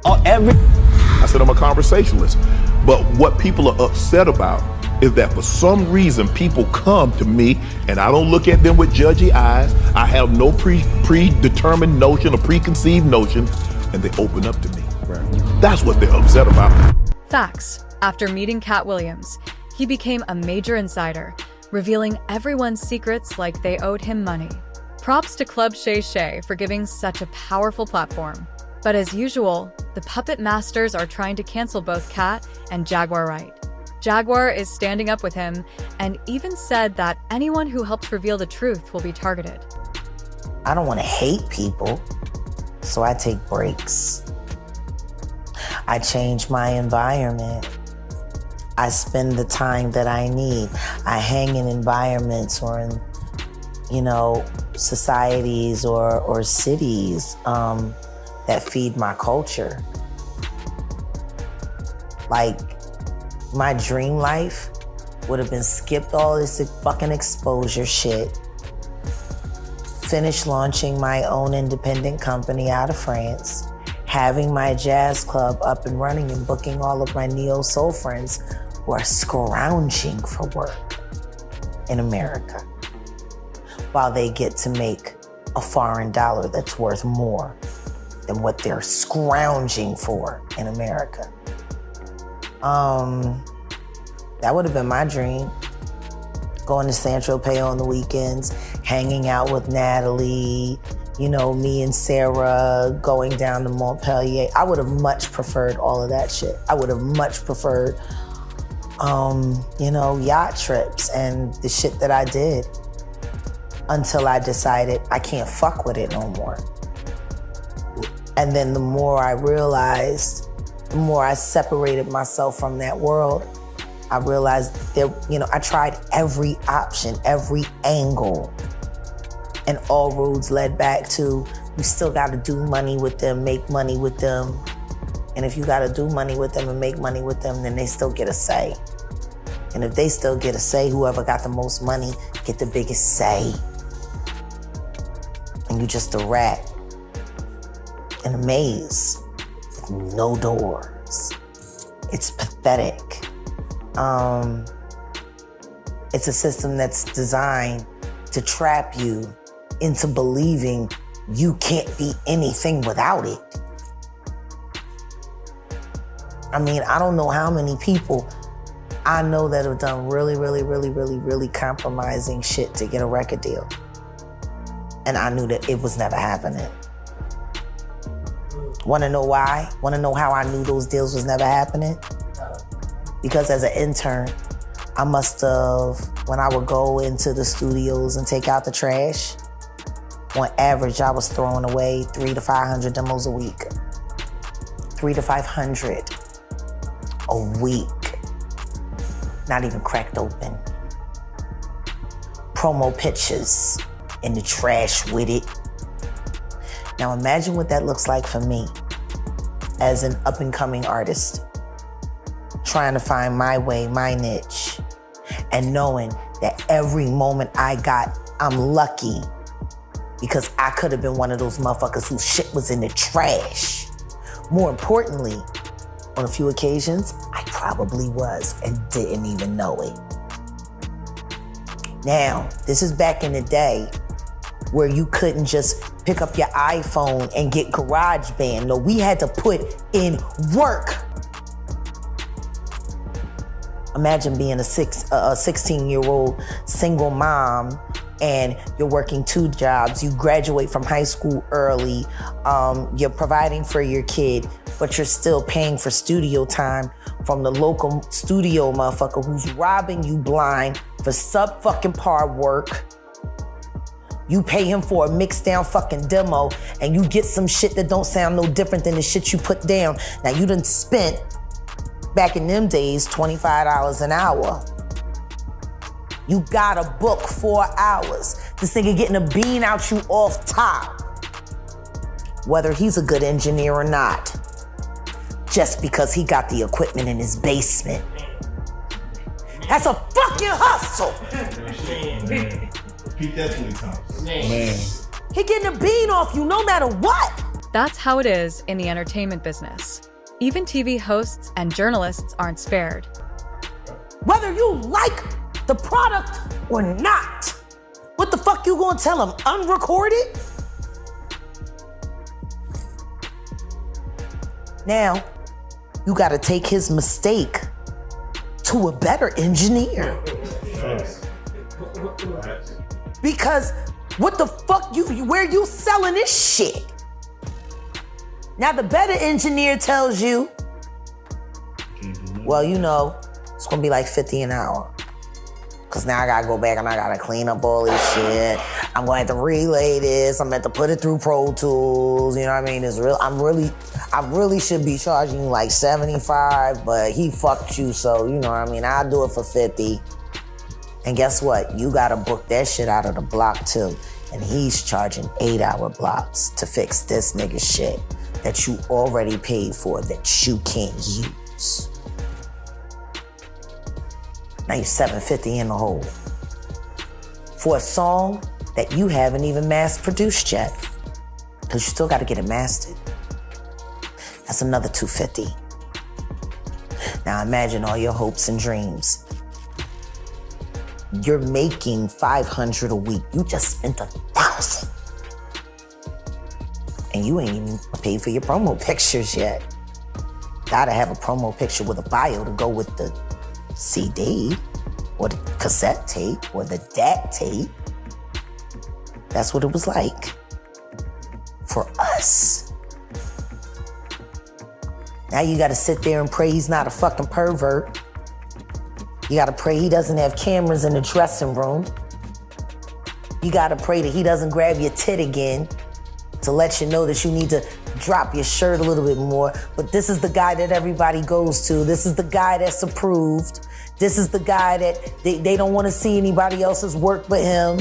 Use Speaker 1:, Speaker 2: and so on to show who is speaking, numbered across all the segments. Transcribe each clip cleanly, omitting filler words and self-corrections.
Speaker 1: I said I'm a conversationalist. But what people are upset about is that for some reason people come to me and I don't look at them with judgy eyes. I have no predetermined notion or preconceived notion, and they open up to me. Right. That's what they're upset about.
Speaker 2: Facts. After meeting Cat Williams, he became a major insider, revealing everyone's secrets like they owed him money. Props to Club Shay Shay for giving such a powerful platform. But as usual, the puppet masters are trying to cancel both Cat and Jaguar Wright. Jaguar is standing up with him and even said that anyone who helps reveal the truth will be targeted.
Speaker 3: I don't want to hate people, so I take breaks. I change my environment. I spend the time that I need. I hang in environments or in, societies or cities that feed my culture. Like, my dream life would have been skipped all this fucking exposure shit, finish launching my own independent company out of France, having my jazz club up and running and booking all of my neo-soul friends who are scrounging for work in America while they get to make a foreign dollar that's worth more than what they're scrounging for in America. That would have been my dream. Going to Saint-Tropez on the weekends, hanging out with Natalie, me and Sarah going down to Montpellier. I would have much preferred all of that shit. I would have much preferred, yacht trips and the shit that I did until I decided I can't fuck with it no more. And then the more I realized, the more I separated myself from that world, I realized that, I tried every option, every angle, and all roads led back to, you still gotta do money with them, make money with them. And if you gotta do money with them and make money with them, then they still get a say. And if they still get a say, whoever got the most money get the biggest say. And you just a rat in a maze with no doors. It's pathetic. It's a system that's designed to trap you into believing you can't be anything without it. I mean, I don't know how many people I know that have done really, really, really, really, really compromising shit to get a record deal. And I knew that it was never happening. Wanna know why? Wanna know how I knew those deals was never happening? Because as an intern, I must have, when I would go into the studios and take out the trash, on average, I was throwing away 300 to 500 demos a week. 300 to 500 a week. Not even cracked open. Promo pictures in the trash with it. Now imagine what that looks like for me as an up-and-coming artist, trying to find my way, my niche, and knowing that every moment I got, I'm lucky because I could have been one of those motherfuckers whose shit was in the trash. More importantly, on a few occasions, I probably was and didn't even know it. Now, this is back in the day where you couldn't just pick up your iPhone and get GarageBand. No, we had to put in work. Imagine being a 16-year-old single mom and you're working 2 jobs. You graduate from high school early. You're providing for your kid, but you're still paying for studio time from the local studio motherfucker who's robbing you blind for sub-fucking par work. You pay him for a mixed down fucking demo and you get some shit that don't sound no different than the shit you put down. Now you done spent, back in them days, $25 an hour. You gotta book 4 hours. This nigga getting a bean out you off top. Whether he's a good engineer or not. Just because he got the equipment in his basement. That's a fucking hustle.
Speaker 1: Repeat that 20 times.
Speaker 4: Man.
Speaker 3: He getting a bean off you no matter what.
Speaker 2: That's how it is in the entertainment business. Even TV hosts and journalists aren't spared.
Speaker 3: Whether you like the product or not, what the fuck you gonna tell them? Unrecorded? Now, you gotta take his mistake to a better engineer. Because what the fuck where you selling this shit? Now the better engineer tells you, well, you know, it's gonna be like 50 an hour. Cause now I gotta go back and I gotta clean up all this shit. I'm gonna have to relay this. I'm gonna have to put it through Pro Tools. You know what I mean? It's real. I really should be charging you like 75, but he fucked you, so you know what I mean? I'll do it for 50. And guess what? You gotta book that shit out of the block too. And he's charging 8-hour blocks to fix this nigga shit that you already paid for that you can't use. Now you're $750 in the hole for a song that you haven't even mass produced yet, because you still got to get it mastered. That's another $250. Now imagine all your hopes and dreams. You're making $500 a week. You just spent $1,000. And you ain't even paid for your promo pictures yet. Gotta have a promo picture with a bio to go with the CD or the cassette tape or the DAT tape. That's what it was like for us. Now you gotta sit there and pray he's not a fucking pervert. You gotta pray he doesn't have cameras in the dressing room. You gotta pray that he doesn't grab your tit again to let you know that you need to drop your shirt a little bit more. But this is the guy that everybody goes to. This is the guy that's approved. This is the guy that they don't want to see anybody else's work but him.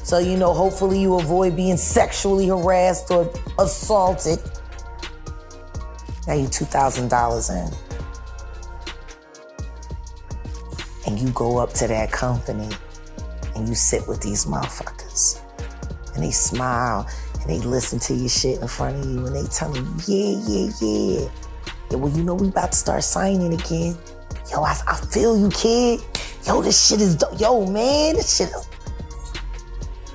Speaker 3: So, you know, hopefully you avoid being sexually harassed or assaulted. Now you $2,000 in. And you go up to that company and you sit with these motherfuckers. And they smile and they listen to your shit in front of you and they tell you, yeah. Yeah, well, you know, we about to start signing again. Yo, I feel you, kid. Yo, this shit is dope. Yo, man, this shit is...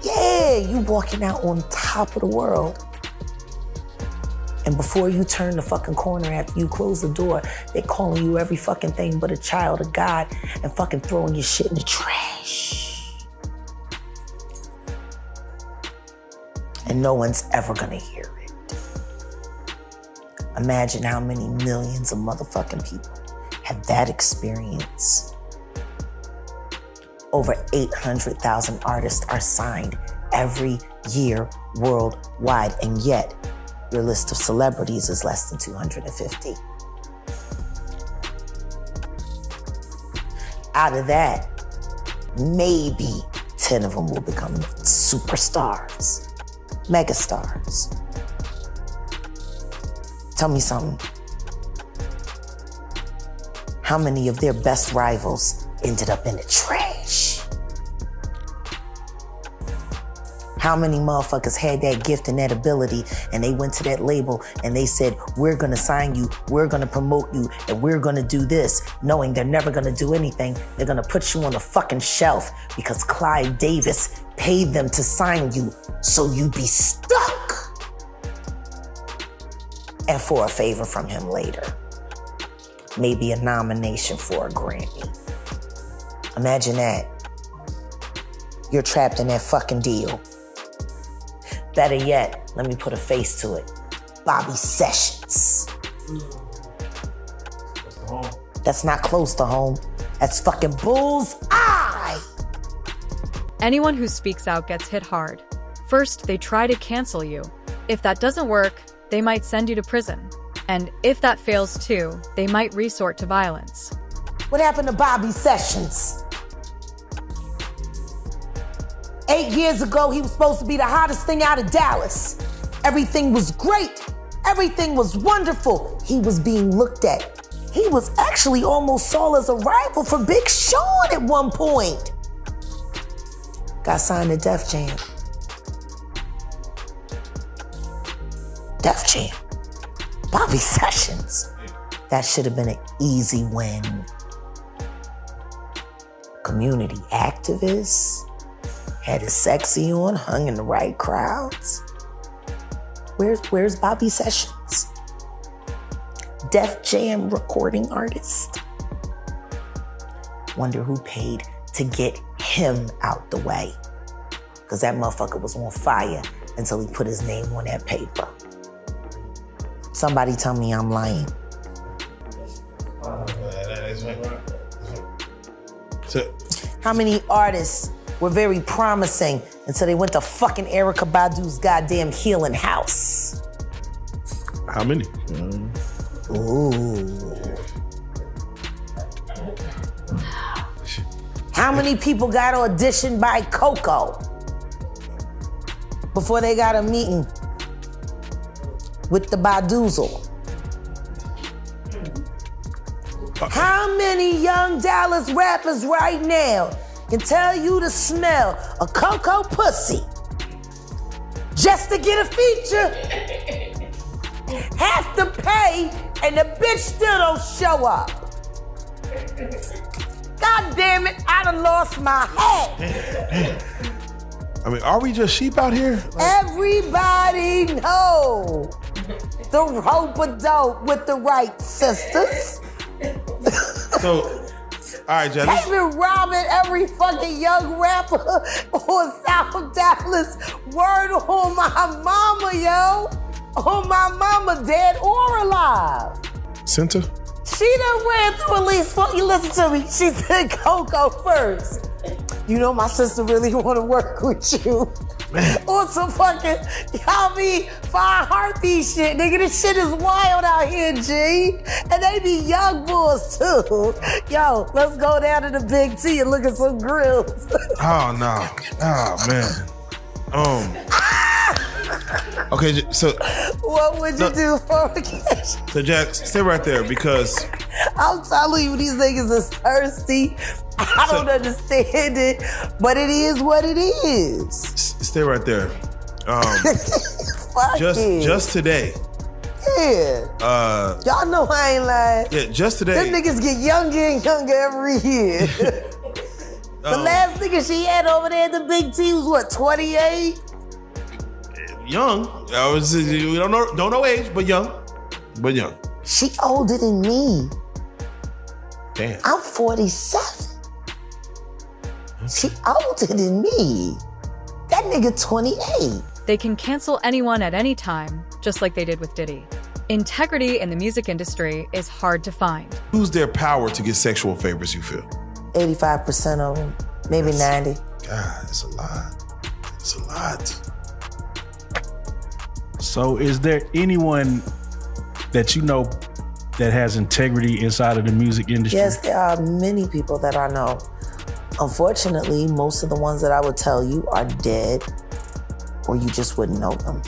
Speaker 3: Yeah, you walking out on top of the world. And before you turn the fucking corner after you close the door, they calling you every fucking thing but a child of God and fucking throwing your shit in the trash. And no one's ever gonna hear it. Imagine how many millions of motherfucking people have that experience. Over 800,000 artists are signed every year worldwide, and yet your list of celebrities is less than 250. Out of that, maybe 10 of them will become superstars, megastars. Tell me something. How many of their best rivals ended up in the trash? How many motherfuckers had that gift and that ability and they went to that label and they said, we're gonna sign you, we're gonna promote you, and we're gonna do this, knowing they're never gonna do anything. They're gonna put you on the fucking shelf because Clive Davis paid them to sign you so you be stuck. And for a favor from him later. Maybe a nomination for a Grammy. Imagine that. You're trapped in that fucking deal. Better yet, let me put a face to it. Bobby Sessions. That's not close to home. That's fucking bullseye.
Speaker 2: Anyone who speaks out gets hit hard. First, they try to cancel you. If that doesn't work, they might send you to prison. And if that fails too, they might resort to violence.
Speaker 3: What happened to Bobby Sessions? 8 years ago, he was supposed to be the hottest thing out of Dallas. Everything was great. Everything was wonderful. He was being looked at. He was actually almost saw as a rival for Big Sean at one point. Got signed to Def Jam. Def Jam. Bobby Sessions. That should have been an easy win. Community activist. Had his sexy on, hung in the right crowds. Where's Bobby Sessions? Def Jam recording artist. Wonder who paid to get him out the way. Because that motherfucker was on fire until he put his name on that paper. Somebody tell me I'm lying. How many artists were very promising until they went to fucking Erykah Badu's goddamn healing house?
Speaker 1: How many?
Speaker 3: Ooh. How many people got auditioned by Coco before they got a meeting with the Badoozle? How many young Dallas rappers right now can tell you the smell of Coco pussy just to get a feature? Have to pay and the bitch still don't show up. God damn it, I done lost my head.
Speaker 1: I mean, are we just sheep out here?
Speaker 3: Everybody know the rope-a-dope with the Wright sisters.
Speaker 1: So, all right, Jack.
Speaker 3: They've been robbing every fucking young rapper on South Dallas. Word on my mama, yo. On my mama, dead or alive.
Speaker 1: Center?
Speaker 3: She done ran through at least, you listen to me. She said Coco first. You know my sister really want to work with you. Man. On some fucking, y'all be fine heartbeat shit. Nigga, this shit is wild out here, G. And they be young bulls too. Yo, let's go down to the Big T and look at some grills.
Speaker 1: Oh, no. Oh, man. Okay, so.
Speaker 3: What would you do for vacation?
Speaker 1: So, Jack, stay right there because.
Speaker 3: I'm telling you, these niggas is thirsty. I don't understand it, but it is what it is.
Speaker 1: Stay right there. Just today.
Speaker 3: Yeah. Y'all know I ain't lying.
Speaker 1: Yeah, just today.
Speaker 3: Them niggas get younger and younger every year. The last nigga she had over there at the Big T was what, 28?
Speaker 1: Young. We don't know age, but young.
Speaker 3: She older than me.
Speaker 1: Damn.
Speaker 3: I'm 47. She older than me. That nigga 28.
Speaker 2: They can cancel anyone at any time, just like they did with Diddy. Integrity in the music industry is hard to find.
Speaker 1: Who's their power to get sexual favors, you feel?
Speaker 3: 85% of them, maybe 90.
Speaker 1: God, it's a lot. It's a lot.
Speaker 4: So is there anyone that you know that has integrity inside of the music industry?
Speaker 3: Yes, there are many people that I know. Unfortunately, most of the ones that I would tell you are dead, or you just wouldn't know them.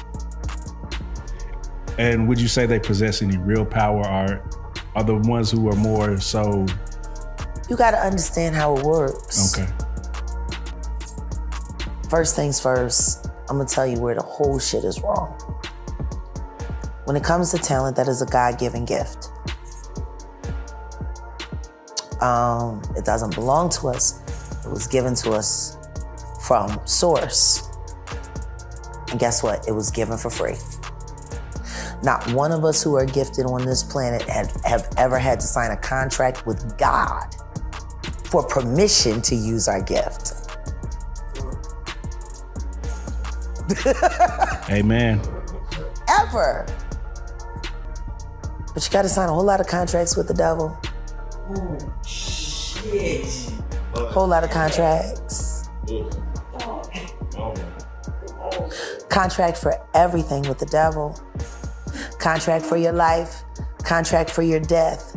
Speaker 4: And would you say they possess any real power, or are the ones who are more so?
Speaker 3: You gotta understand how it works.
Speaker 4: Okay.
Speaker 3: First things first, I'm gonna tell you where the whole shit is wrong. When it comes to talent, that is a God-given gift. It doesn't belong to us. It was given to us from Source. And guess what? It was given for free. Not one of us who are gifted on this planet have ever had to sign a contract with God for permission to use our gift.
Speaker 4: Amen.
Speaker 3: Ever. But you gotta sign a whole lot of contracts with the devil.
Speaker 5: Oh, shit.
Speaker 3: Whole lot of contracts. Contract for everything with the devil. Contract for your life. Contract for your death.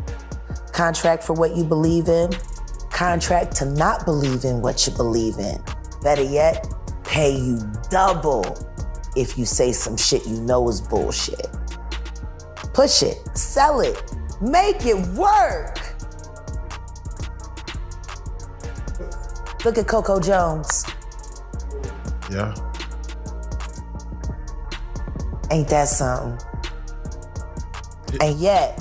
Speaker 3: Contract for what you believe in. Contract to not believe in what you believe in. Better yet, pay you double if you say some shit you know is bullshit. Push it, sell it, make it work. Look at Coco Jones.
Speaker 1: Yeah.
Speaker 3: Ain't that something? And yet,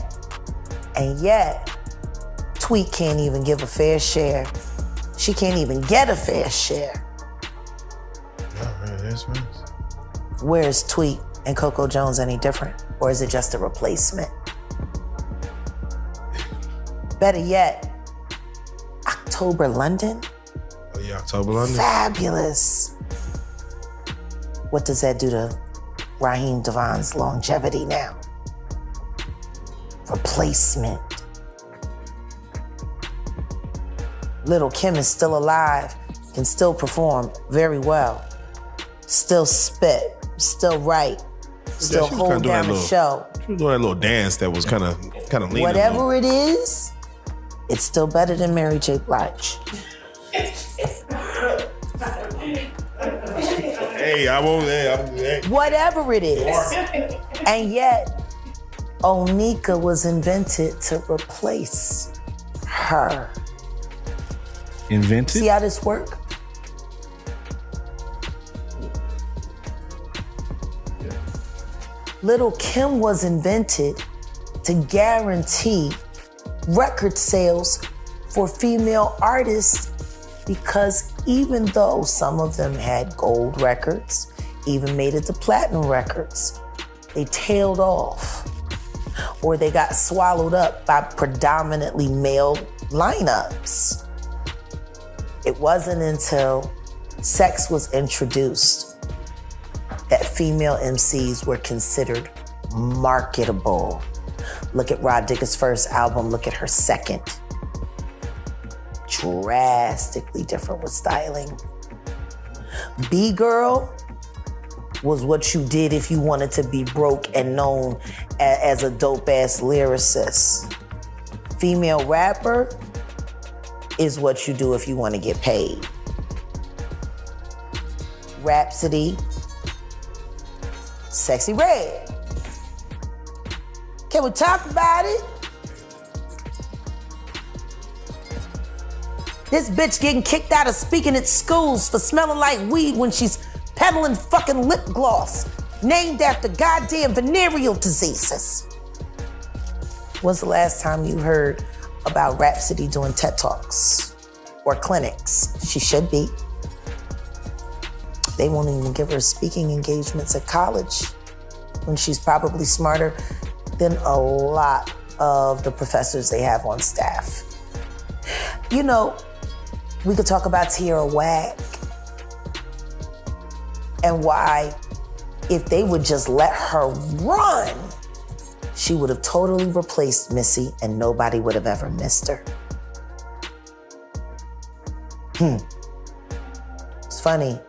Speaker 3: Tweet can't even give a fair share. She can't even get a fair share.
Speaker 6: Yeah, man, that's nice.
Speaker 3: Where is Tweet and Coco Jones any different? Or is it just a replacement? Better yet, October London?
Speaker 6: Oh yeah, October London.
Speaker 3: Fabulous. What does that do to Raheem Devon's longevity now? Replacement. Little Kim is still alive, can still perform very well. Still spit, still write, still
Speaker 6: she was
Speaker 3: hold
Speaker 6: kinda doing
Speaker 3: down
Speaker 6: that
Speaker 3: the
Speaker 6: little-
Speaker 3: show.
Speaker 6: She was doing that little dance that was kind of leaning.
Speaker 3: Whatever it is, it's still better than Mary J. Blige.
Speaker 6: Hey, I won't. Hey.
Speaker 3: Whatever it is. And yet, Onika was invented to replace her.
Speaker 4: Invented?
Speaker 3: See how this works? Little Kim was invented to guarantee record sales for female artists because even though some of them had gold records, even made it to platinum records, they tailed off or they got swallowed up by predominantly male lineups. It wasn't until sex was introduced that female MCs were considered marketable. Look at Rod Digger's first album, look at her second. Drastically different with styling. B-Girl was what you did if you wanted to be broke and known as a dope-ass lyricist. Female rapper is what you do if you want to get paid. Rhapsody, Sexy Red. Can we talk about it? This bitch getting kicked out of speaking at schools for smelling like weed when she's peddling fucking lip gloss named after goddamn venereal diseases. When's the last time you heard about Rhapsody doing TED Talks or clinics? She should be. They won't even give her speaking engagements at college when she's probably smarter than a lot of the professors they have on staff. You know, we could talk about Tierra Whack and why, if they would just let her run, she would have totally replaced Missy and nobody would have ever missed her. It's funny,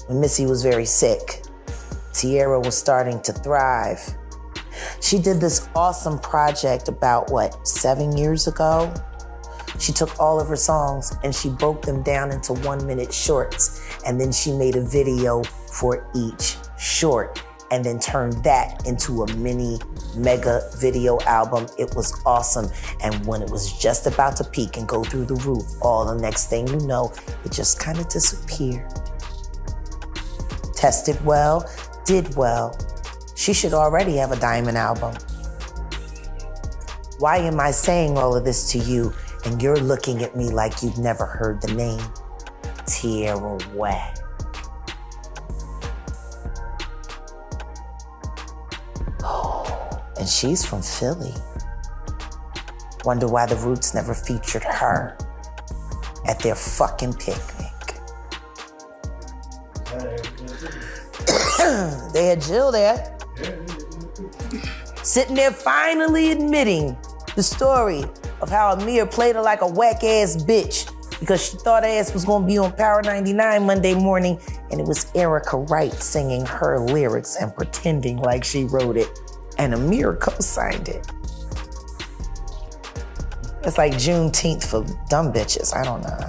Speaker 3: when Missy was very sick, Tierra was starting to thrive. She did this awesome project about, 7 years ago? She took all of her songs and she broke them down into 1-minute shorts. And then she made a video for each short and then turned that into a mini mega video album. It was awesome. And when it was just about to peak and go through the roof, the next thing you know, it just kind of disappeared. Tested well, did well. She should already have a diamond album. Why am I saying all of this to you and you're looking at me like you've never heard the name? Tierra Whack. And she's from Philly. Wonder why the Roots never featured her at their fucking picnic. They had Jill there. Sitting there finally admitting the story of how Amir played her like a whack-ass bitch because she thought her ass was gonna be on Power 99 Monday morning, and it was Erica Wright singing her lyrics and pretending like she wrote it, and Amir co-signed it. It's like Juneteenth for dumb bitches, I don't know.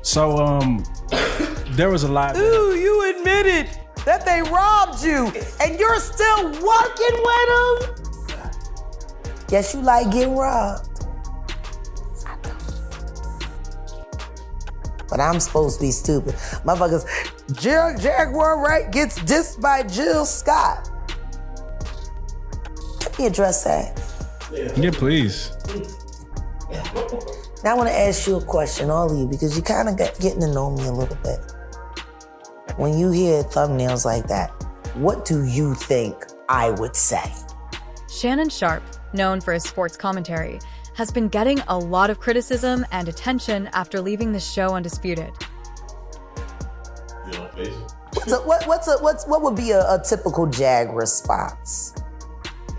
Speaker 4: So, there was a lot.
Speaker 3: Ooh, you admitted that they robbed you, and you're still working with them? Guess you like getting robbed. But I'm supposed to be stupid. Motherfuckers, Jaguar Wright gets dissed by Jill Scott. Let me address that.
Speaker 4: Yeah, please.
Speaker 3: Now I want to ask you a question, all of you, because you kind of getting to know me a little bit. When you hear thumbnails like that, what do you think I would say?
Speaker 2: Shannon Sharpe, known for his sports commentary, has been getting a lot of criticism and attention after leaving the show undisputed.
Speaker 3: So what would be a typical Jag response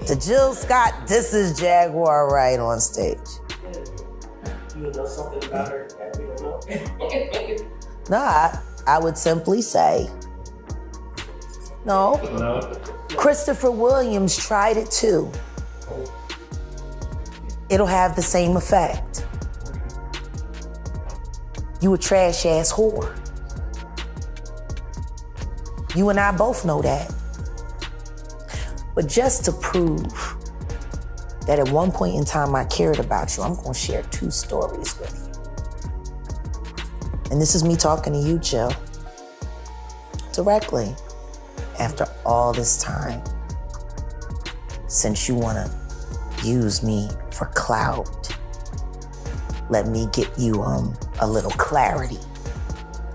Speaker 3: to Jill Scott? This is Jaguar Wright on stage.
Speaker 5: You know something about her that we don't know?
Speaker 3: No, I would simply say, no. Christopher Williams tried it too. It'll have the same effect. You a trash ass whore. You and I both know that. But just to prove that at one point in time I cared about you, I'm gonna share 2 stories with you. And this is me talking to you, Jill, directly. After all this time, since you wanna use me for clout, let me get you a little clarity.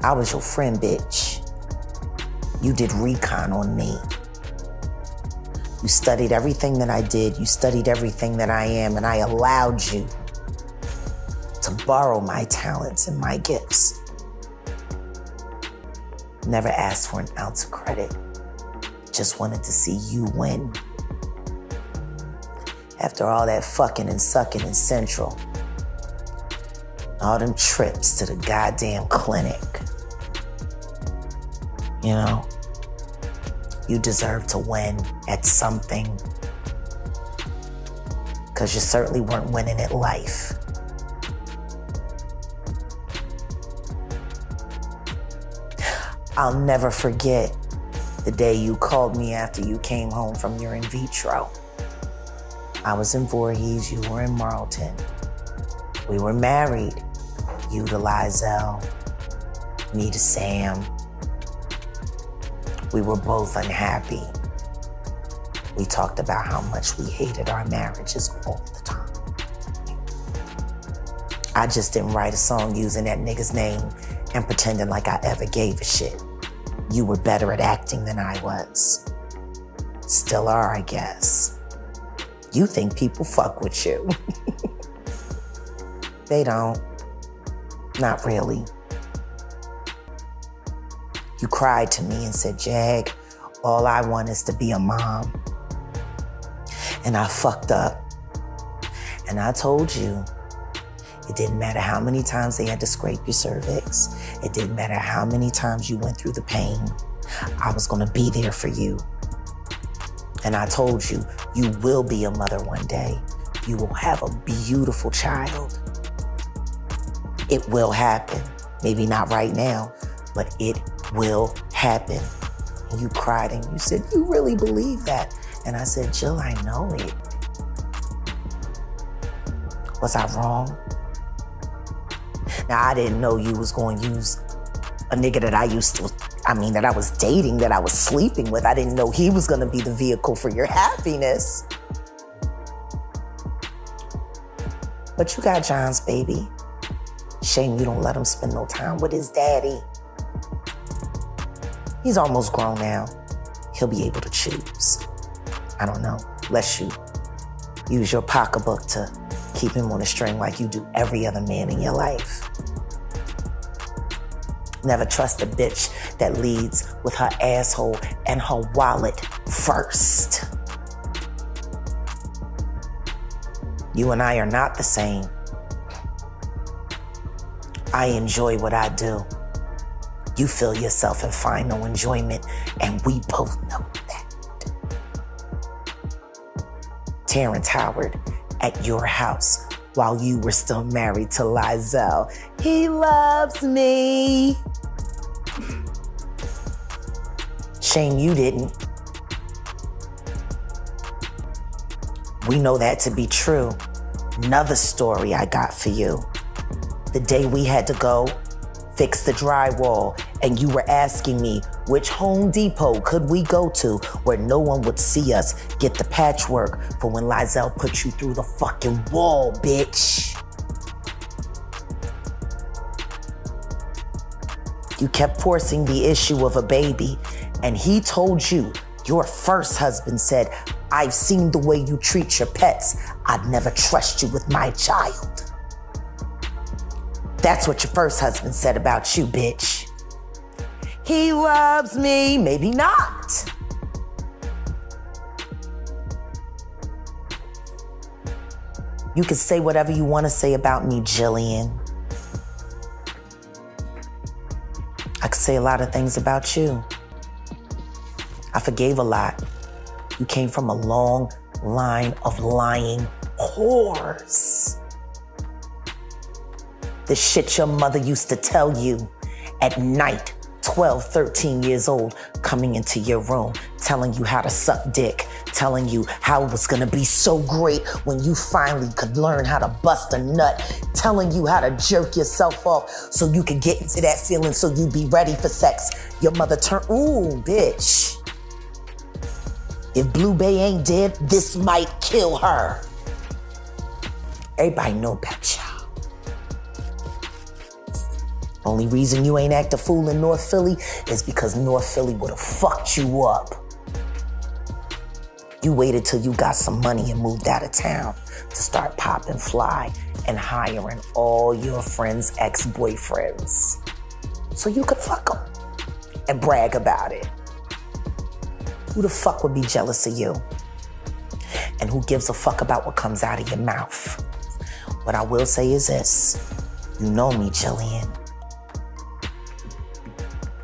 Speaker 3: I was your friend, bitch. You did recon on me. You studied everything that I did. You studied everything that I am, and I allowed you to borrow my talents and my gifts. Never asked for an ounce of credit. Just wanted to see you win. After all that fucking and sucking in Central, all them trips to the goddamn clinic, you know, you deserve to win at something, because you certainly weren't winning at life. I'll never forget the day you called me after you came home from your in vitro. I was in Voorhees, you were in Marlton. We were married, you to Lizelle, me to Sam. We were both unhappy. We talked about how much we hated our marriages all the time. I just didn't write a song using that nigga's name and pretending like I ever gave a shit. You were better at acting than I was. Still are, I guess. You think people fuck with you. They don't. Not really. You cried to me and said, Jag, all I want is to be a mom. And I fucked up. And I told you, it didn't matter how many times they had to scrape your cervix. It didn't matter how many times you went through the pain. I was gonna be there for you. And I told you, you will be a mother one day. You will have a beautiful child. It will happen. Maybe not right now, but it will happen. And you cried and you said, you really believe that? And I said, Jill, I know it. Was I wrong? Now, I didn't know you was going to use a nigga that that I was dating, that I was sleeping with. I didn't know he was going to be the vehicle for your happiness. But you got John's baby. Shame you don't let him spend no time with his daddy. He's almost grown now. He'll be able to choose. I don't know, unless you use your pocketbook to keep him on a string like you do every other man in your life. Never trust a bitch that leads with her asshole and her wallet first. You and I are not the same. I enjoy what I do. You feel yourself and find no enjoyment, and we both know that. Terrence Howard at your house while you were still married to Lizelle. He loves me. Shame you didn't. We know that to be true. Another story I got for you. The day we had to go fix the drywall and you were asking me, Which Home Depot could we go to where no one would see us get the patchwork for when Lizelle put you through the fucking wall, bitch? You kept forcing the issue of a baby, and he told you, your first husband said, I've seen the way you treat your pets. I'd never trust you with my child. That's what your first husband said about you, bitch. He loves me, maybe not. You can say whatever you want to say about me, Jillian. I could say a lot of things about you. I forgave a lot. You came from a long line of lying whores. The shit your mother used to tell you at night, 12, 13 years old, coming into your room, telling you how to suck dick, telling you how it was gonna be so great when you finally could learn how to bust a nut, telling you how to jerk yourself off so you could get into that feeling so you'd be ready for sex. Your mother turned, ooh, bitch. If Blue Bay ain't dead, this might kill her. Everybody know about y'all. Only reason you ain't act a fool in North Philly is because North Philly would have fucked you up. You waited till you got some money and moved out of town to start popping fly and hiring all your friends' ex-boyfriends so you could fuck them and brag about it. Who the fuck would be jealous of you? And who gives a fuck about what comes out of your mouth? What I will say is this. You know me, Jillian.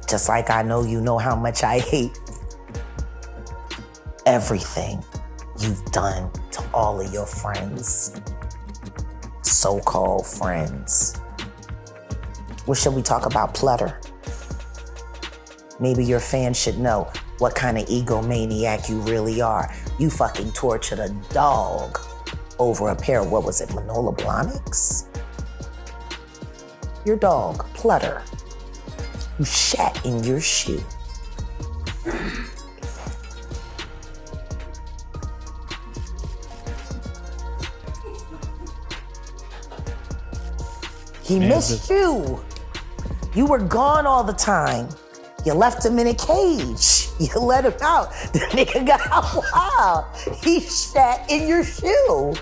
Speaker 3: Just like I know you know how much I hate everything you've done to all of your friends. So-called friends. What should we talk about, Plutter? Maybe your fans should know what kind of egomaniac you really are. You fucking tortured a dog over a pair of, what was it, Manola Blahniks? Your dog, Plutter, who shat in your shoe. He missed you. You were gone all the time. You left him in a cage. You let him out. The nigga got wild. He shat in your shoe.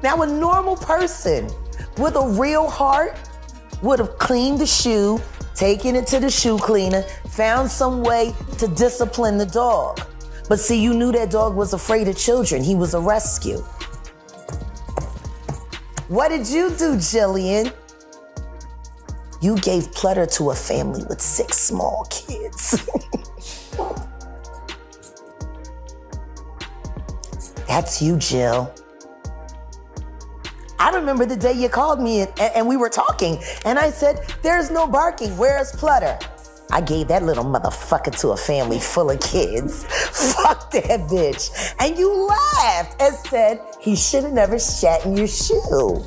Speaker 3: Now a normal person with a real heart would have cleaned the shoe, taken it to the shoe cleaner, found some way to discipline the dog. But see, you knew that dog was afraid of children. He was a rescue. What did you do, Jillian? You gave Plutter to a family with 6 small kids. That's you, Jill. I remember the day you called me and we were talking, and I said, there's no barking, where's Plutter? I gave that little motherfucker to a family full of kids. Fuck that bitch. And you laughed and said he should have never shat in your shoe.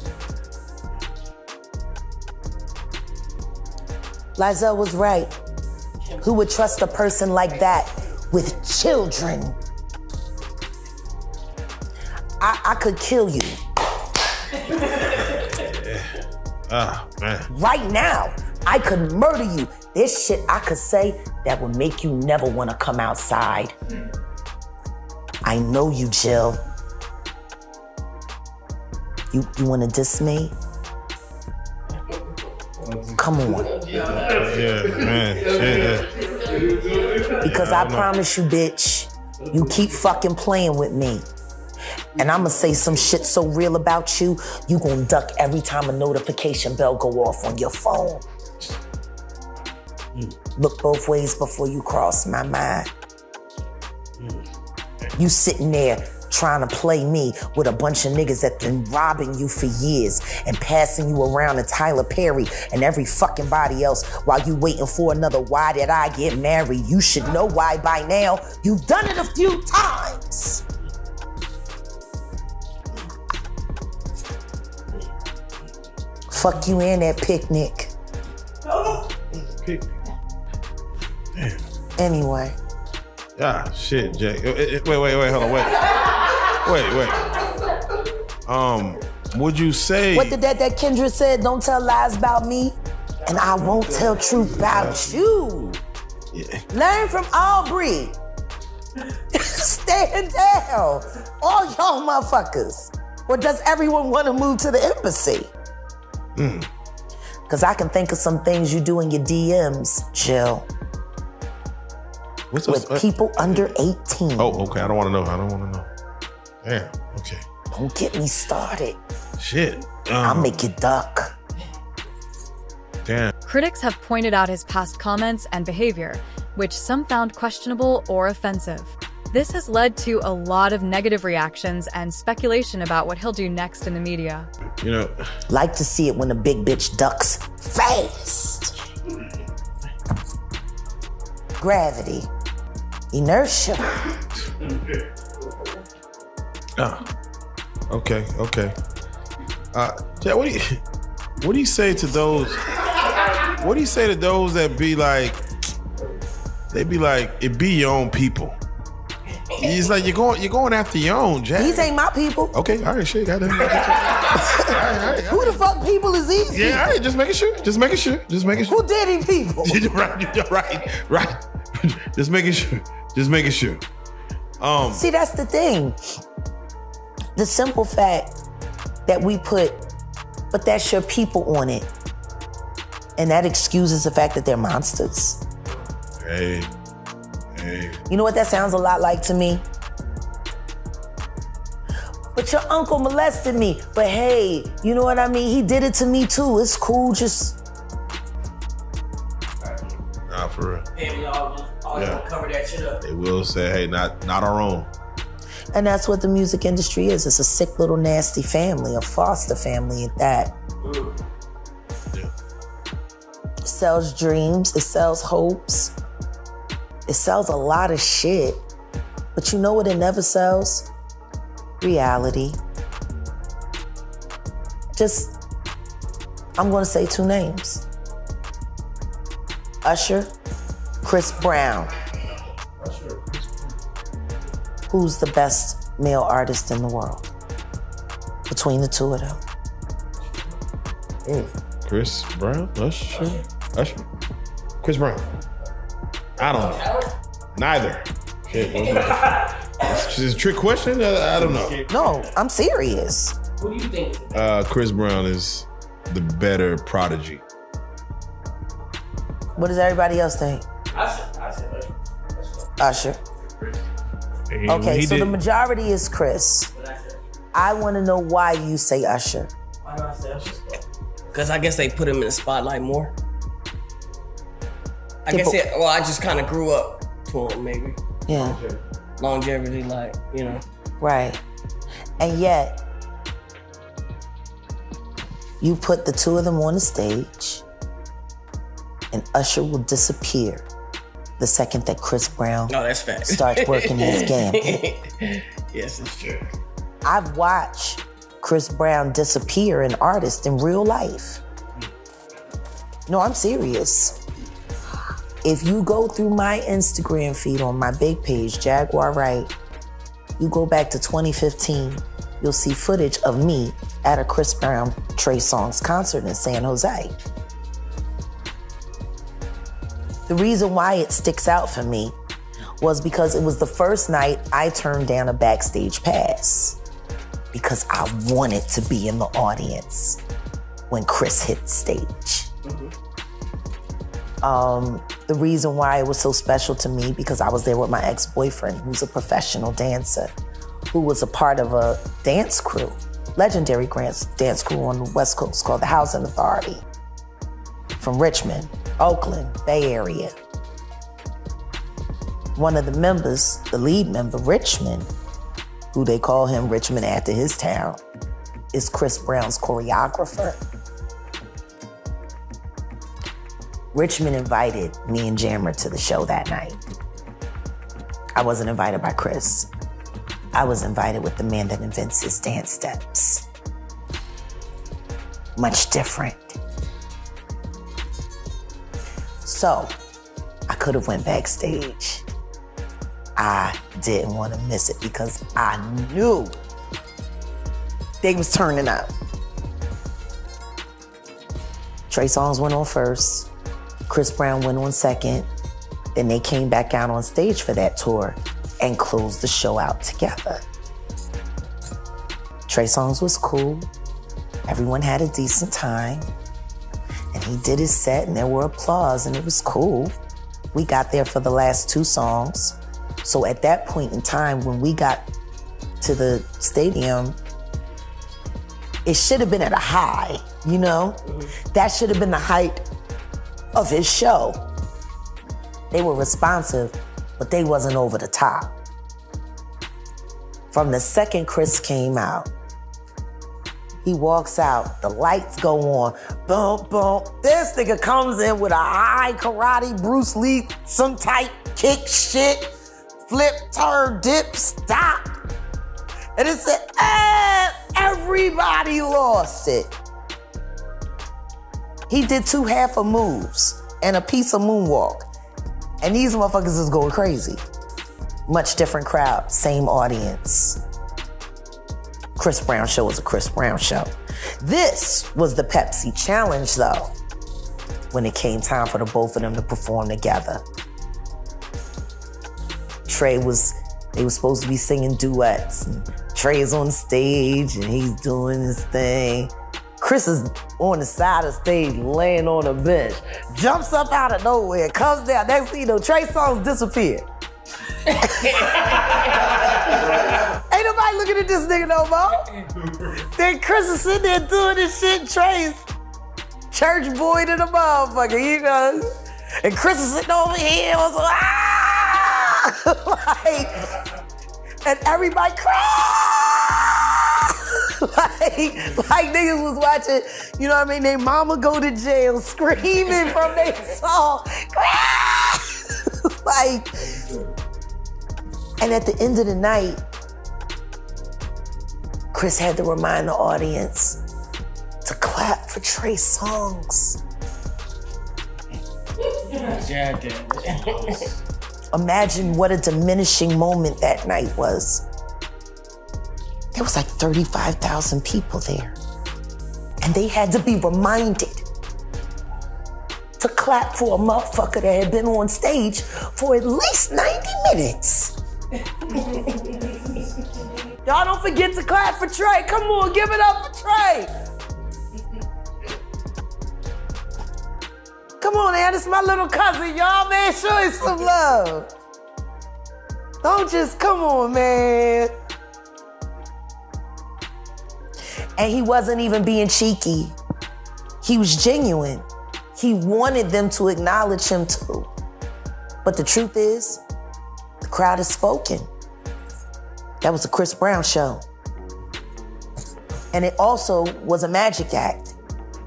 Speaker 3: Lizelle was right. Who would trust a person like that with children? I could kill you.
Speaker 6: Oh, man.
Speaker 3: Right now, I could murder you. There's shit I could say that would make you never want to come outside. I know you, Jill. You want to diss me? Come on.
Speaker 6: Yeah, man. Yeah.
Speaker 3: Because I promise you, bitch, you keep fucking playing with me. And I'ma say some shit so real about you, you gon' duck every time a notification bell go off on your phone. Look both ways before you cross my mind. You sitting there trying to play me with a bunch of niggas that been robbing you for years and passing you around to Tyler Perry and every fucking body else while you waiting for another why did I get married? You should know why by now. You've done it a few times. Fuck you and that picnic.
Speaker 4: Picnic. Damn.
Speaker 3: Anyway.
Speaker 6: Ah, shit, Jay. Wait, hold on, wait. Would you say...
Speaker 3: What did that Kendra said? Don't tell lies about me, and I won't tell truth about you.
Speaker 6: Yeah.
Speaker 3: Learn from Aubrey. Stand down. All y'all motherfuckers. Or does everyone want to move to the embassy? Because I can think of some things you do in your DMs, Jill. With people under 18.
Speaker 6: Oh, okay. I don't want to know. Damn, okay.
Speaker 3: Don't get me started.
Speaker 6: Shit.
Speaker 3: I'll make you duck.
Speaker 6: Damn.
Speaker 2: Critics have pointed out his past comments and behavior, which some found questionable or offensive. This has led to a lot of negative reactions and speculation about what he'll do next in the media.
Speaker 6: You know,
Speaker 3: Like to see it when a big bitch ducks fast. Gravity. Inertia.
Speaker 6: okay. Jay, what do you say to those? What do you say to those that be like? They be like, it be your own people. It's like you're going after your own, Jack.
Speaker 3: These ain't my people.
Speaker 6: Okay, all right, shit, goddamn. All right.
Speaker 3: Who the fuck people is these?
Speaker 6: Yeah, all right, just making sure.
Speaker 3: Who did these people?
Speaker 6: right. Just making sure.
Speaker 3: See, that's the thing. The simple fact that we put, but that's your people on it. And that excuses the fact that they're monsters.
Speaker 6: Hey.
Speaker 3: You know what that sounds a lot like to me? But your uncle molested me. But hey, you know what I mean? He did it to me too. It's cool, just...
Speaker 6: Nah, for real.
Speaker 5: And we all gonna cover that shit up.
Speaker 6: They will say, hey, not our own.
Speaker 3: And that's what the music industry is. It's a sick little nasty family, a foster family at that.
Speaker 6: Yeah.
Speaker 3: It sells dreams, it sells hopes. It sells a lot of shit. But you know what it never sells? Reality. I'm gonna say two names. Usher, Chris Brown. Who's the best male artist in the world? Between the two of them.
Speaker 6: Chris Brown? Usher? Chris Brown. I don't know. Neither. Shit. It's a trick question? I don't know.
Speaker 3: No, I'm serious.
Speaker 5: What do you think?
Speaker 6: Chris Brown is the better prodigy.
Speaker 3: What does everybody else think?
Speaker 5: I said
Speaker 3: Usher. Okay, so the majority is Chris. I want to know why you say Usher.
Speaker 5: Why do I say Usher? Because I guess they put him in the spotlight more. I just kind of grew up to him, maybe.
Speaker 3: Yeah.
Speaker 5: Longevity,
Speaker 3: Right. And yet, you put the two of them on the stage, and Usher will disappear the second that Chris Brown
Speaker 5: that's fact.
Speaker 3: starts working his game.
Speaker 5: Yes, it's true.
Speaker 3: I've watched Chris Brown disappear an artist in real life. No, I'm serious. If you go through my Instagram feed on my big page, Jaguar Wright, you go back to 2015, you'll see footage of me at a Chris Brown Trey Songz concert in San Jose. The reason why it sticks out for me was because it was the first night I turned down a backstage pass because I wanted to be in the audience when Chris hit the stage. The reason why it was so special to me because I was there with my ex-boyfriend, who's a professional dancer, who was a part of a dance crew, legendary dance crew on the West Coast called the Housing Authority, from Richmond, Oakland, Bay Area. One of the members, the lead member, Richmond, who they call him Richmond after his town, is Chris Brown's choreographer. Richmond invited me and Jammer to the show that night. I wasn't invited by Chris. I was invited with the man that invents his dance steps. Much different. So, I could have went backstage. I didn't want to miss it because I knew they was turning up. Trey Songz went on first. Chris Brown went on second. Then they came back out on stage for that tour and closed the show out together. Trey Songz was cool. Everyone had a decent time. And he did his set and there were applause and it was cool. We got there for the last 2 songs. So at that point in time, when we got to the stadium, it should have been at a high, you know? That should have been the height of his show. They were responsive, but they wasn't over the top. From the second Chris came out, he walks out, the lights go on, boom, boom. This nigga comes in with a high karate, Bruce Lee, some type kick shit, flip, turn, dip, stop. And it said, everybody lost it. He did 2 half of moves and a piece of moonwalk. And these motherfuckers is going crazy. Much different crowd, same audience. Chris Brown show was a Chris Brown show. This was the Pepsi Challenge though, when it came time for the both of them to perform together. They was supposed to be singing duets. And Trey's on stage and he's doing his thing. Chris is on the side of the stage, laying on a bench, jumps up out of nowhere, comes down. Next thing you know, Trey Songz disappeared. Ain't nobody looking at this nigga no more. Then Chris is sitting there doing this shit, Trey's church boy to the motherfucker, you know? And Chris is sitting over here and was like, and everybody cried. like niggas was watching, you know what I mean? Their mama go to jail screaming from their song. And at the end of the night, Chris had to remind the audience to clap for Trey Songz. Imagine what a diminishing moment that night was. There was like 35,000 people there. And they had to be reminded to clap for a motherfucker that had been on stage for at least 90 minutes. Y'all don't forget to clap for Trey. Come on, give it up for Trey. Come on, man, this is my little cousin, y'all, man. Show him some love. Don't just, come on, man. And he wasn't even being cheeky. He was genuine. He wanted them to acknowledge him too. But the truth is, the crowd has spoken. That was a Chris Brown show. And it also was a magic act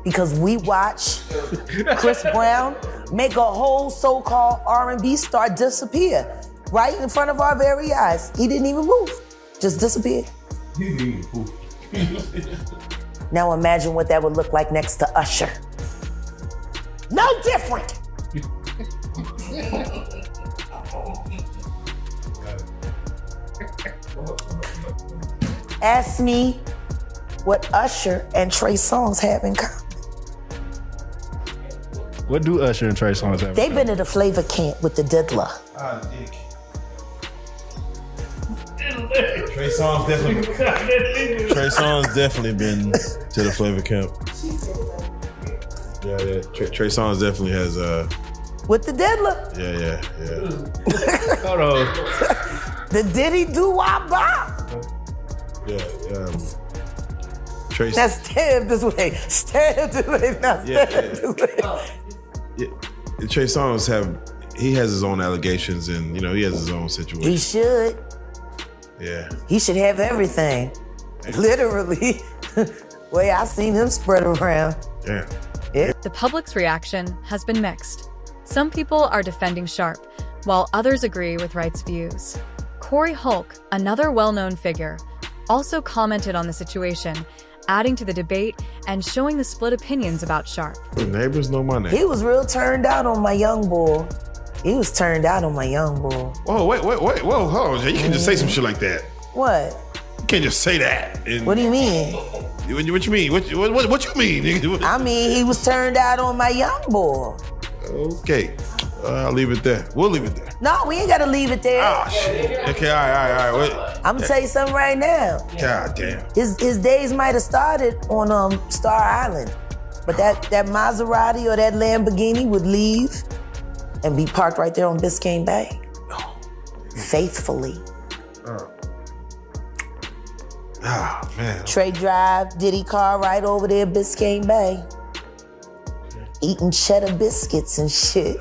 Speaker 3: because we watched Chris Brown make a whole so-called R&B star disappear right in front of our very eyes. He didn't even move, just disappeared.
Speaker 6: He didn't even move.
Speaker 3: Now imagine what that would look like next to Usher. No different. Ask me what Usher and Trey Songz have in common.
Speaker 4: What do Usher and Trey Songz have?
Speaker 3: They've been at a flavor camp with the Diddler.
Speaker 6: Dick. Trey Songz definitely been to the flavor camp. Yeah. Trey Songz definitely has
Speaker 3: With the Diddler.
Speaker 6: Yeah.
Speaker 4: Hold on.
Speaker 3: The Diddy do wop bop.
Speaker 6: Yeah. Trey.
Speaker 3: Now stand this way. Stand this way. Now stand this way.
Speaker 6: Yeah. Trey Songz he has his own allegations and he has his own situation.
Speaker 3: He should.
Speaker 6: Yeah.
Speaker 3: He should have everything. Literally. Way I seen him spread around.
Speaker 6: Yeah.
Speaker 2: The public's reaction has been mixed. Some people are defending Sharpe, while others agree with Wright's views. Corey Hulk, another well-known figure, also commented on the situation, adding to the debate and showing the split opinions about Sharpe.
Speaker 6: The neighbors know my name.
Speaker 3: He was real turned out on my young boy. He was turned out on my young boy.
Speaker 6: Whoa, wait, whoa, hold on, Jay. You can't just say some shit like that.
Speaker 3: What?
Speaker 6: You can't just say that.
Speaker 3: What do you mean?
Speaker 6: What you mean? What you mean? Nigga?
Speaker 3: I mean, he was turned out on my young boy.
Speaker 6: Okay, I'll leave it there. We'll leave it there.
Speaker 3: No, we ain't gotta leave it there.
Speaker 6: Ah, shit. Okay, all right. Wait.
Speaker 3: I'm gonna tell you something right now.
Speaker 6: God damn.
Speaker 3: His days might have started on Star Island, but that Maserati or that Lamborghini would leave and be parked right there on Biscayne Bay. Faithfully.
Speaker 6: Oh, man.
Speaker 3: Trey Drive, Diddy car right over there, Biscayne Bay. Eating cheddar biscuits and shit.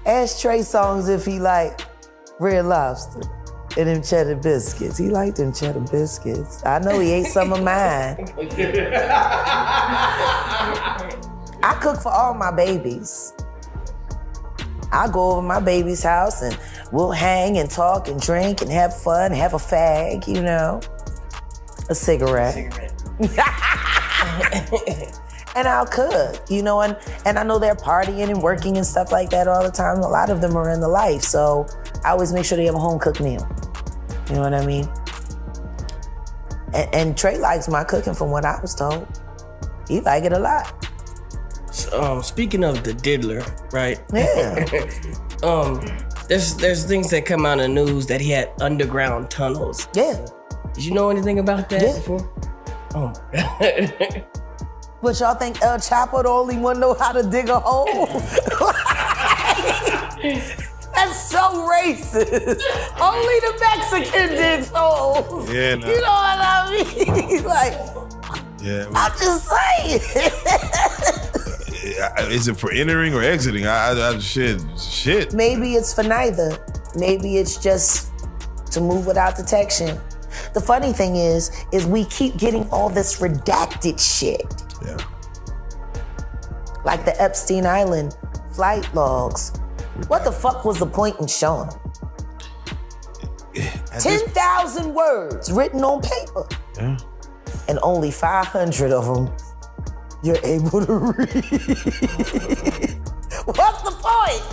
Speaker 3: Ask Trey Songz if he like Red Lobster and them cheddar biscuits. He liked them cheddar biscuits. I know he ate some of mine. I cook for all my babies. I go over my baby's house and we'll hang and talk and drink and have fun, have a fag, you know, a cigarette. And I'll cook, you know, and I know they're partying and working and stuff like that all the time. A lot of them are in the life, so I always make sure they have a home cooked meal. You know what I mean? And Trey likes my cooking from what I was told. He like it a lot.
Speaker 5: Speaking of the diddler, right?
Speaker 3: Yeah.
Speaker 5: There's things that come out in the news that he had underground tunnels.
Speaker 3: Yeah.
Speaker 5: Did you know anything about that before? Oh my God.
Speaker 3: But y'all think El Chapo the only one know how to dig a hole? That's so racist. Only the Mexican digs holes.
Speaker 6: Yeah, nah.
Speaker 3: You know what I mean? Like,
Speaker 6: Yeah.
Speaker 3: I'm just saying.
Speaker 6: Is it for entering or exiting? Shit.
Speaker 3: Maybe it's for neither. Maybe it's just to move without detection. The funny thing is we keep getting all this redacted shit.
Speaker 6: Yeah.
Speaker 3: Like the Epstein Island flight logs. What the fuck was the point in showing them? 10,000 words written on paper.
Speaker 6: Yeah.
Speaker 3: And only 500 of them you're able to read. What's the point?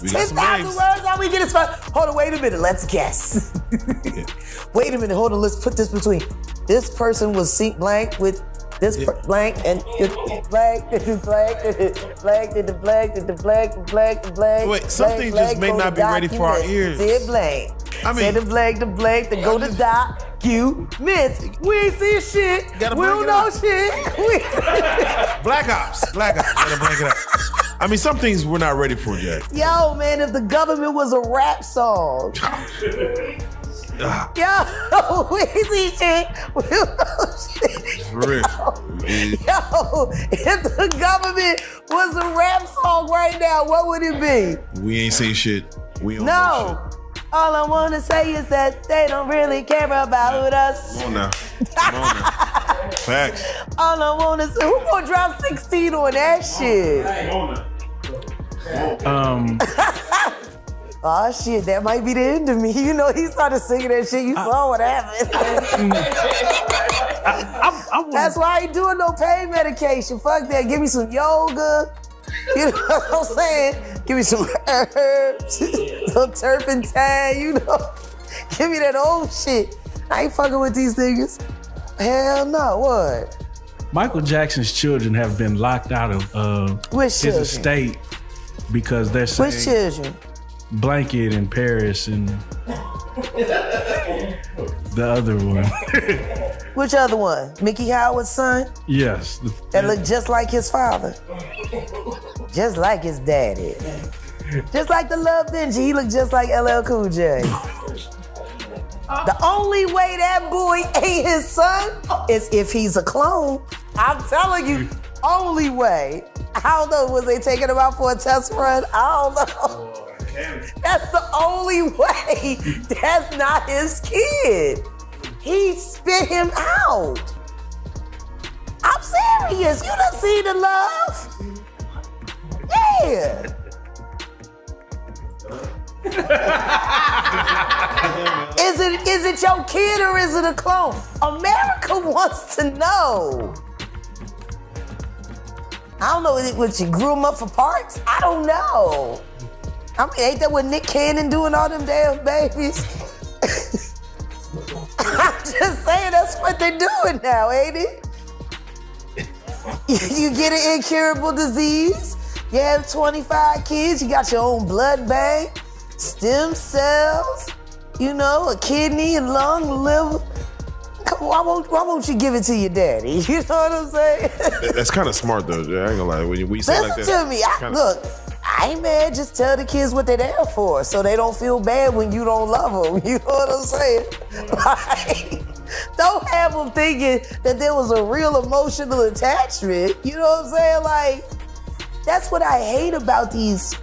Speaker 3: 10,000 words, all we get is hold on, wait a minute, let's guess. Wait a minute, hold on, let's put this between. This person was seat blank with this blank and blank, blank, blank.
Speaker 6: Wait, some things just may not be ready for our ears.
Speaker 3: Said blank.
Speaker 6: I mean,
Speaker 3: say the blank, then go to documents. We ain't see shit.
Speaker 6: Gotta
Speaker 3: we don't
Speaker 6: blank it
Speaker 3: know
Speaker 6: up.
Speaker 3: shit.
Speaker 6: Black Ops. Gotta blank it up. I mean, some things we're not ready for yet.
Speaker 3: Yo, man, if the government was a rap song. Yo, we see shit. We don't know shit.
Speaker 6: For real.
Speaker 3: Yo, if the government was a rap song right now, what would it be?
Speaker 6: We ain't seen shit. We don't know
Speaker 3: No. All I want to say is that they don't really care about us.
Speaker 6: shit. Come on now. Facts.
Speaker 3: All I want to say, who gonna drop 16 on that shit? Oh shit, that might be the end of me. You know, he started singing that shit. You saw what happened. That's why I ain't doing no pain medication. Fuck that. Give me some yoga. You know what I'm saying? Give me some herbs, some turpentine, you know. Give me that old shit. I ain't fucking with these niggas. Hell no, what?
Speaker 4: Michael Jackson's children have been locked out of
Speaker 3: Which
Speaker 4: his
Speaker 3: children?
Speaker 4: estate because they're saying
Speaker 3: Which children?
Speaker 4: Blanket in Paris and the other one.
Speaker 3: Which other one? Mickey Howard's son?
Speaker 4: Yes.
Speaker 3: That looked just like his father. Just like his daddy. Just like the Love Benji, he looked just like LL Cool J. The only way that boy ain't his son is if he's a clone. I'm telling you, only way. I don't know, was they taking him out for a test run? I don't know. That's the only way. That's not his kid. He spit him out. I'm serious. You done seen the love? Yeah. Is it your kid or is it a clone? America wants to know. I don't know what you grew them up for parts. I don't know. I mean, ain't that what Nick Cannon doing all them damn babies? I'm just saying that's what they're doing now, ain't it? You get an incurable disease, you have 25 kids, you got your own blood bank, stem cells, you know, a kidney, a lung, a liver. Why won't you give it to your daddy? You know what I'm saying?
Speaker 6: That's kind of smart though, Jay. I ain't gonna lie. When you say it like that.
Speaker 3: Listen to me. Look, I ain't mad. Just tell the kids what they're there for, so they don't feel bad when you don't love them. You know what I'm saying? Like, don't have them thinking that there was a real emotional attachment. You know what I'm saying? Like, that's what I hate about these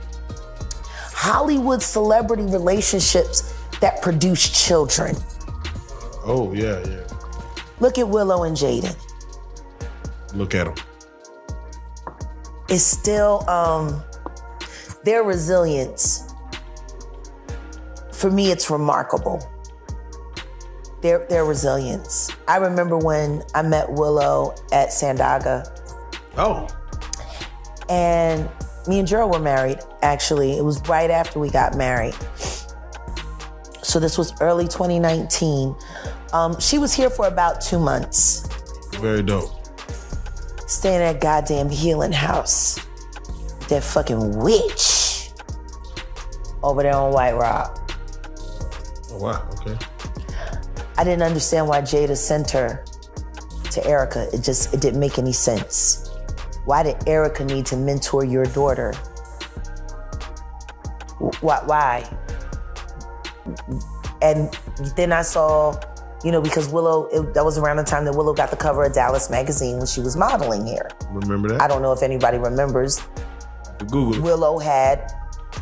Speaker 3: Hollywood celebrity relationships that produce children.
Speaker 6: Oh yeah.
Speaker 3: Look at Willow and Jaden.
Speaker 6: Look at them.
Speaker 3: It's still their resilience. For me, it's remarkable. Their resilience. I remember when I met Willow at Sandaga.
Speaker 6: Oh.
Speaker 3: And me and Gerald were married, actually. It was right after we got married. So this was early 2019. She was here for about 2 months.
Speaker 6: Very dope.
Speaker 3: Staying at goddamn healing house. That fucking witch over there on White Rock.
Speaker 6: Oh wow, okay.
Speaker 3: I didn't understand why Jada sent her to Erica. It didn't make any sense. Why did Erica need to mentor your daughter? Why? And then I saw, you know, because Willow, that was around the time that Willow got the cover of Dallas magazine when she was modeling here.
Speaker 6: Remember that?
Speaker 3: I don't know if anybody remembers.
Speaker 6: Google it.
Speaker 3: Willow had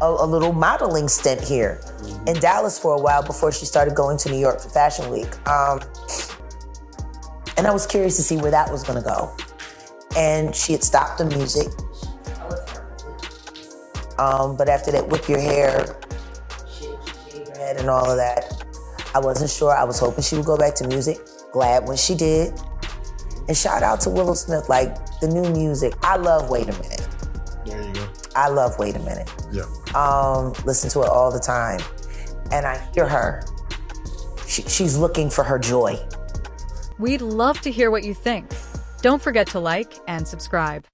Speaker 3: a little modeling stint here in Dallas for a while before she started going to New York for Fashion Week. And I was curious to see where that was gonna go. And she had stopped the music. But after that, whip your hair, shave your head and all of that, I wasn't sure. I was hoping she would go back to music. Glad when she did. And shout out to Willow Smith, like the new music. I love Wait a Minute.
Speaker 6: There you go.
Speaker 3: I love Wait a Minute.
Speaker 6: Yeah.
Speaker 3: Listen to it all the time. And I hear her. She's looking for her joy.
Speaker 2: We'd love to hear what you think. Don't forget to like and subscribe.